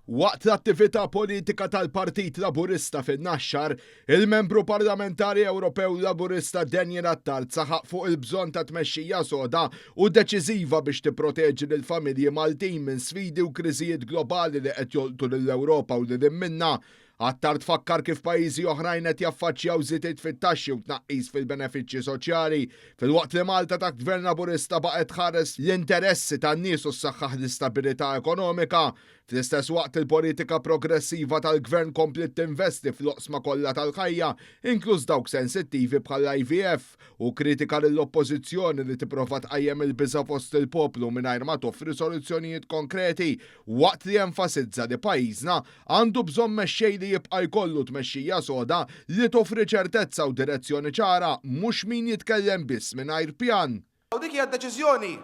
Waqt l-attività politika tal-Partit Laburista fin-Naxxar, il-Membru Parlamentari Ewropew Laburista Daniel Attard saħaq fuq il-bżonn ta' tmexxija soda u deċiżiva biex tipproteġi lill-familji Maltin minn sfidi u kriżijiet globali li qed jolqtu lill-Ewropa u lil minna. Attard fakkar kif pajjiżi oħrajn qed jaffaċċjaw żidiet fit-taxxi u tnaqqis fil-benefiċċji soċjali, filwaqt li Malta ta' Gvern Laburista baqgħet tħares l-interessi tan-nies u ssaħħaħ l-istabbilità ekonomika. Fl-istess waqt il-politika progressiva tal-Gvern komplet tinvesti fl-oqsma kollha tal-ħajja, inkluż dawk sensittivi bħall-IVF, u kritika lill-Oppożizzjoni li tipprova tqajjem il-biża' fost il-poplu mingħajr ma toffri soluzzjonijiet konkreti, waqt li enfasizza li pajjiżna għandu bżonn mexxej li jibqa' jkollu tmexxija soda li toffri ċertezza u direzzjoni ċara, mhux min jitkellem biss mingħajr pjan. U dik hija d-deċiżjoni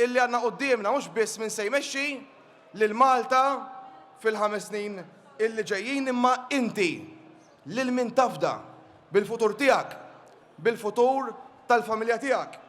illi għandna qudiemna mhux biss minn se jmexxi lil Malta fil-5 snin illi ġejjin, imma inti lil min tafda bil-futur tiegħek, bil-futur tal-familja tiegħek,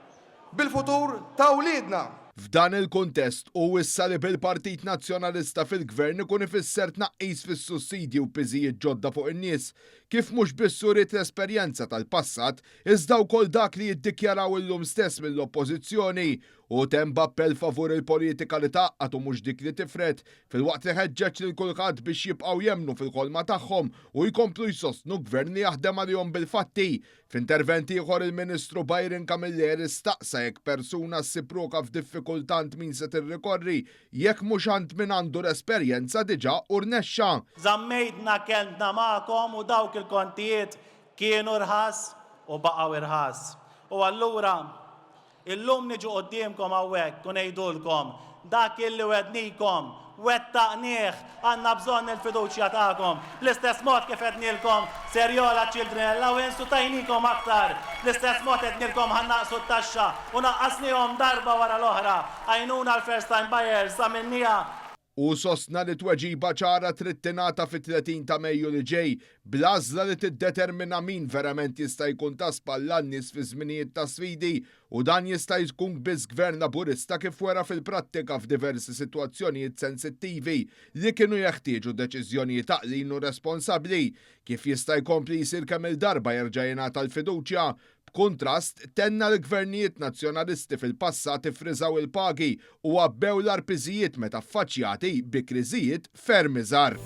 bil-futur ta' wliedna. F'dan il-kuntest u issa li bil-Partit Nazzjonalista fil-Gvern ikun ifisser tnaqqis fis-sussidji u piżijiet ġodda fuq in-nies, kif mhux biss uriet l-esperjenza tal-passat, iżda wkoll dak li jiddikjaraw illum stess mill-Oppożizzjoni u temm b'appell favur il-politika li taqqat u mhux dik li tifret, filwaqt li ħeġġeġ lil kulħadd biex jibqgħu jemmnu fil-ħolma tagħhom u jkomplu jsostnu gvern li jaħdem għalihom bil-fatti. F'intervent ieħor il-Ministru Byron Camilleri staqsa jekk persuna ssibruka f'diffikultant min se tirrikorri jekk mhux għand min għandu l-esperjenza diġà u rnexxa. Żammejtna keltna magħkom u dawk il-kontijiet kienu rħas u baqgħu irħas. U allura illum niġu qudiemkom hawnhekk u ngħidulkom dak illi wednikom wettaqnieh, għandna bżonn il-fiduċja tagħkom. L-istess mod kif qednilkom serjola children allowance u tajnikom aktar. L-istess mod qednilkom ħannaqsu t-taxxa u naqqasnihom darba wara l-oħra. Għajnuna l-first time buyers sa minnija. U sostna li tweġiba ċara trid tingħata fit-30 ta' Mejju li ġej, bl-għażla li tiddetermina min verament jista' jkun ta' spalla n-nies fi żminijiet ta' sfidi, u dan jista' jkun biss Gvern Laburista kif wera fil-prattika f'diversi sitwazzjonijiet sensittivi li kienu jeħtieġu deċiżjonijiet għaqlin u responsabbli, kif jista' jkompli jsir kemm il-darba jerġa' jingħata l-fiduċja. B'kuntrast, tenna l-gvernijiet nazzjonalisti fil-passat ifriżaw il-pagi u għabbew l-arpiżijiet meta affaċċjati bi kriżijiet ferm iżgħar.